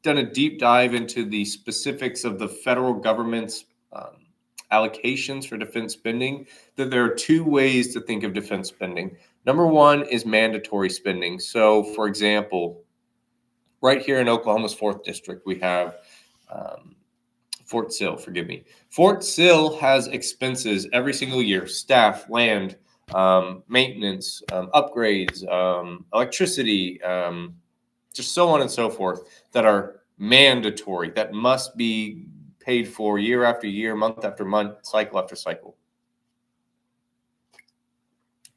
done a deep dive into the specifics of the federal government's allocations for defense spending, that there are two ways to think of defense spending. Number one is mandatory spending. So, for example, right here in Oklahoma's 4th District, we have Fort Sill, Fort Sill has expenses every single year: staff, land, maintenance, upgrades, electricity, just so on and so forth, that are mandatory, that must be paid for year after year, month after month, cycle after cycle.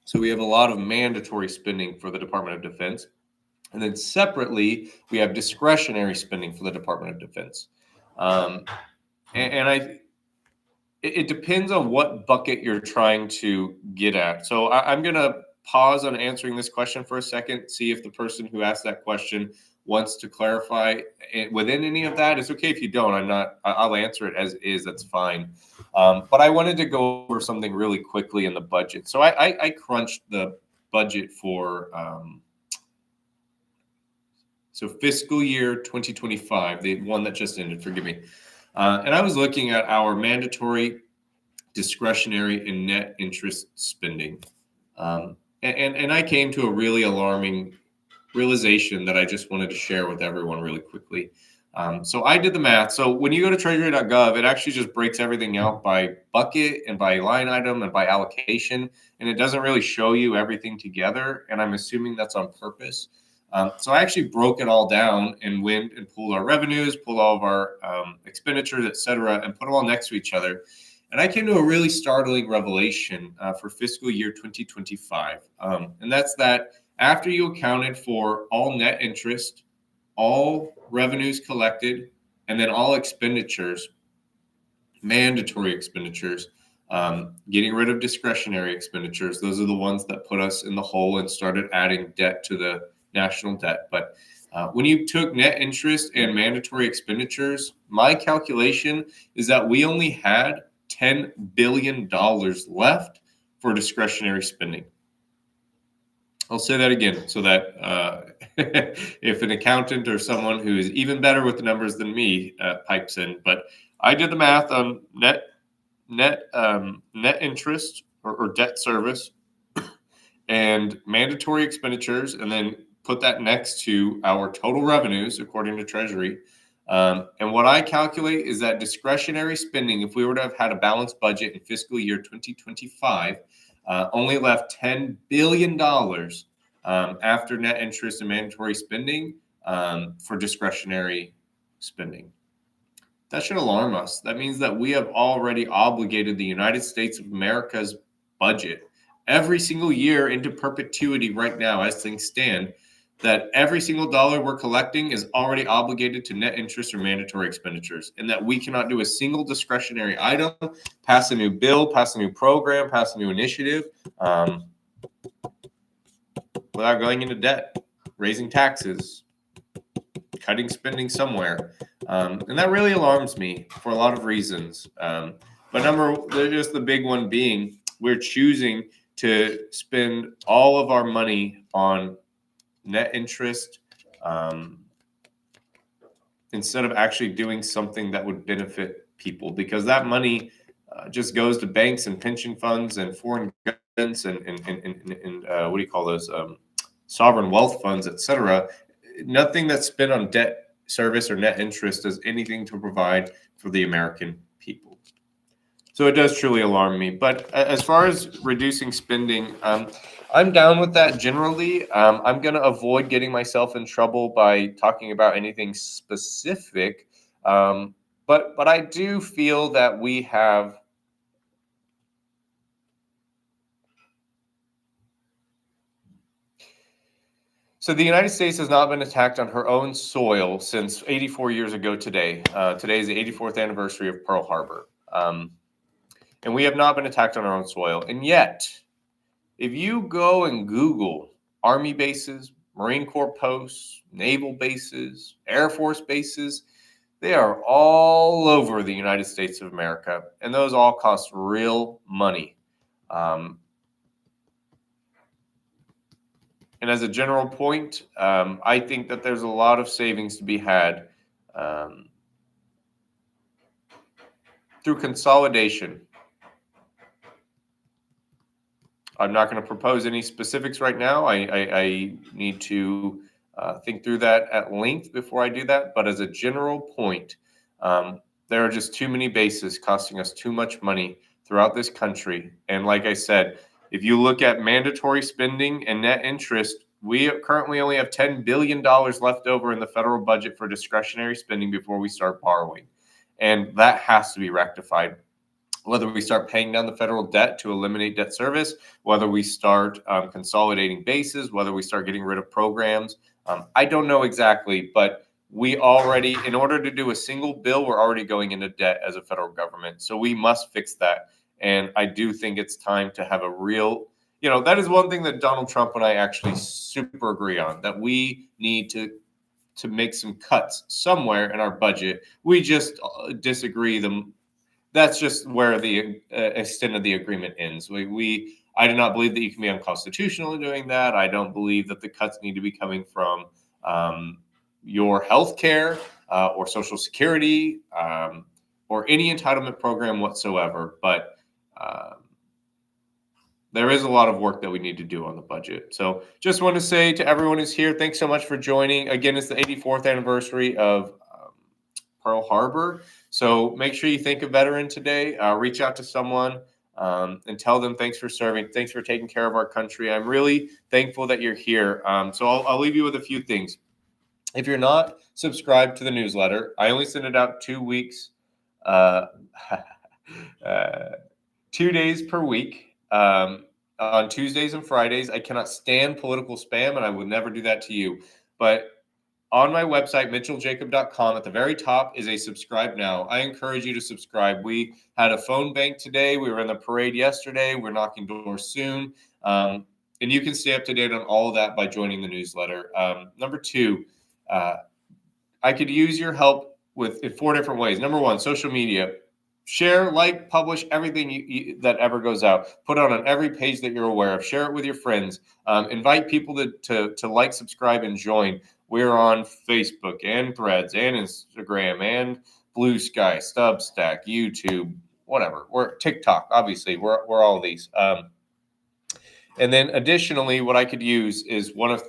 So we have a lot of mandatory spending for the Department of Defense. And then separately, we have discretionary spending for the Department of Defense. It depends on what bucket you're trying to get at. So I'm going to pause on answering this question for a second, see if the person who asked that question wants to clarify within any of that. It's okay if you don't. I'll answer it as is. That's fine. But I wanted to go over something really quickly in the budget. So I crunched the budget for so fiscal year 2025, the one that just ended, forgive me. And I was looking at our mandatory, discretionary, and net interest spending. And I came to a really alarming realization that I just wanted to share with everyone really quickly. So I did the math. So when you go to treasury.gov, it actually just breaks everything out by bucket and by line item and by allocation. And it doesn't really show you everything together. And I'm assuming that's on purpose. So I actually broke it all down and went and pulled our revenues, pulled all of our expenditures, et cetera, and put them all next to each other. And I came to a really startling revelation for fiscal year 2025. And that's that after you accounted for all net interest, all revenues collected, and then all expenditures, mandatory expenditures, getting rid of discretionary expenditures, those are the ones that put us in the hole and started adding debt to the national debt. But when you took net interest and mandatory expenditures, my calculation is that we only had $10 billion left for discretionary spending. I'll say that again so that if an accountant or someone who is even better with the numbers than me pipes in, but I did the math on net interest or debt service and mandatory expenditures, and then put that next to our total revenues according to Treasury. And what I calculate is that discretionary spending, if we were to have had a balanced budget in fiscal year 2025, only left $10 billion after net interest and mandatory spending for discretionary spending. That should alarm us. That means that we have already obligated the United States of America's budget every single year into perpetuity right now as things stand, that every single dollar we're collecting is already obligated to net interest or mandatory expenditures, and that we cannot do a single discretionary item, pass a new bill, pass a new program, pass a new initiative without going into debt, raising taxes, cutting spending somewhere. And that really alarms me for a lot of reasons. But just the big one being, we're choosing to spend all of our money on net interest instead of actually doing something that would benefit people, because that money just goes to banks and pension funds and foreign governments and what do you call those, sovereign wealth funds, et cetera. nothing that's spent on debt service or net interest does anything to provide for the American people. So it does truly alarm me. But as far as reducing spending, I'm down with that generally. I'm going to avoid getting myself in trouble by talking about anything specific. But I do feel that we have. So the United States has not been attacked on her own soil since 84 years ago today. Today is the 84th anniversary of Pearl Harbor. And we have not been attacked on our own soil. And yet, if you go and Google Army bases, Marine Corps posts, naval bases, Air Force bases, they are all over the United States of America. And those all cost real money. And as a general point, I think that there's a lot of savings to be had through consolidation. I'm not going to propose any specifics right now. I need to think through that at length before I do that. But as a general point, there are just too many bases costing us too much money throughout this country. And like I said, if you look at mandatory spending and net interest, we currently only have $10 billion left over in the federal budget for discretionary spending before we start borrowing. And that has to be rectified. Whether we start paying down the federal debt to eliminate debt service, whether we start consolidating bases, whether we start getting rid of programs. I don't know exactly, but we already, in order to do a single bill, we're already going into debt as a federal government. So we must fix that. And I do think it's time to have a real, that is one thing that Donald Trump and I actually super agree on, that we need to make some cuts somewhere in our budget. We just disagree That's just where the extent of the agreement ends. I do not believe that you can be unconstitutional in doing that. I don't believe that the cuts need to be coming from your health care or Social Security or any entitlement program whatsoever. But there is a lot of work that we need to do on the budget. So just want to say to everyone who's here, thanks so much for joining. Again, it's the 84th anniversary of Pearl Harbor. So make sure you think a veteran today. Reach out to someone and tell them thanks for serving. Thanks for taking care of our country. I'm really thankful that you're here. So I'll leave you with a few things. If you're not subscribed to the newsletter, I only send it out 2 weeks, 2 days per week. On Tuesdays and Fridays. I cannot stand political spam, and I would never do that to you. But on my website, mitchelljacob.com, at the very top is a subscribe now. I encourage you to subscribe. We had a phone bank today. We were in the parade yesterday. We're knocking doors soon. And you can stay up to date on all of that by joining the newsletter. Number two, I could use your help in 4 different ways. Number one, social media. Share, like, publish everything that ever goes out. Put it on every page that you're aware of. Share it with your friends. Invite people to like, subscribe, and join. We're on Facebook and Threads and Instagram and Blue Sky, Substack, YouTube, whatever. We're TikTok, obviously. We're all these. And then additionally, what I could use is one of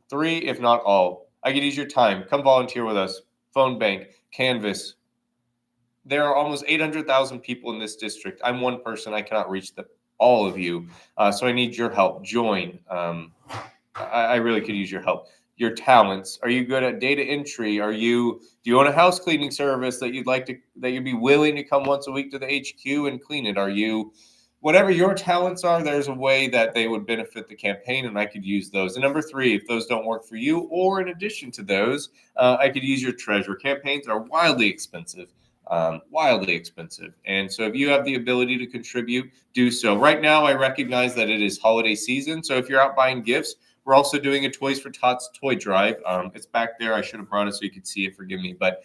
3, if not all. I could use your time. Come volunteer with us. Phone bank, Canvas. There are almost 800,000 people in this district. I'm one person. I cannot reach all of you. So I need your help. Join. I really could use your help. Your talents. Are you good at data entry? Do you own a house cleaning service that you'd be willing to come once a week to the HQ and clean it? Whatever your talents are, there's a way that they would benefit the campaign, and I could use those. And number 3, if those don't work for you, or in addition to those, I could use your treasure. Campaigns are wildly expensive. And so if you have the ability to contribute, do so. Right now, I recognize that it is holiday season. So if you're out buying gifts, we're also doing a Toys for Tots toy drive. It's back there. I should have brought it so you could see it. Forgive me. But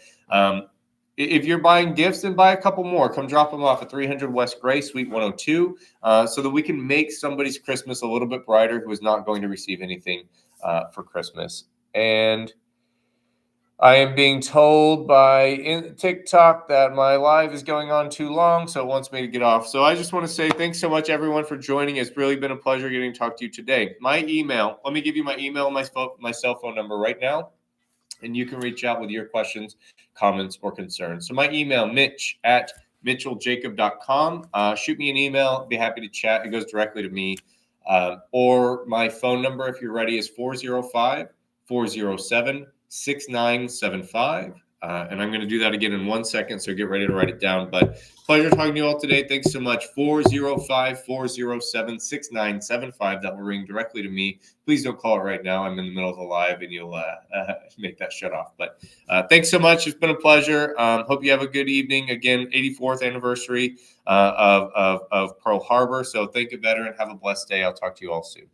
if you're buying gifts, then buy a couple more. Come drop them off at 300 West Gray, Suite 102, so that we can make somebody's Christmas a little bit brighter who is not going to receive anything for Christmas. And I am being told by TikTok that my live is going on too long, so it wants me to get off. So I just want to say thanks so much, everyone, for joining. It's really been a pleasure getting to talk to you today. My email, let me give you my email and my cell phone number right now. and you can reach out with your questions, comments, or concerns. So my email, mitch@mitchelljacob.com. Shoot me an email. Be happy to chat. It goes directly to me. Or my phone number, if you're ready, is 405-407-6975. And I'm going to do that again in 1 second, so get ready to write it down. But pleasure talking to you all today. Thanks so much. 405-407-6975. That will ring directly to me. Please don't call it right now. I'm in the middle of the live, and you'll make that shut off. But thanks so much. It's been a pleasure. Hope you have a good evening. Again, 84th anniversary of Pearl Harbor. So thank you, veteran. Have a blessed day. I'll talk to you all soon.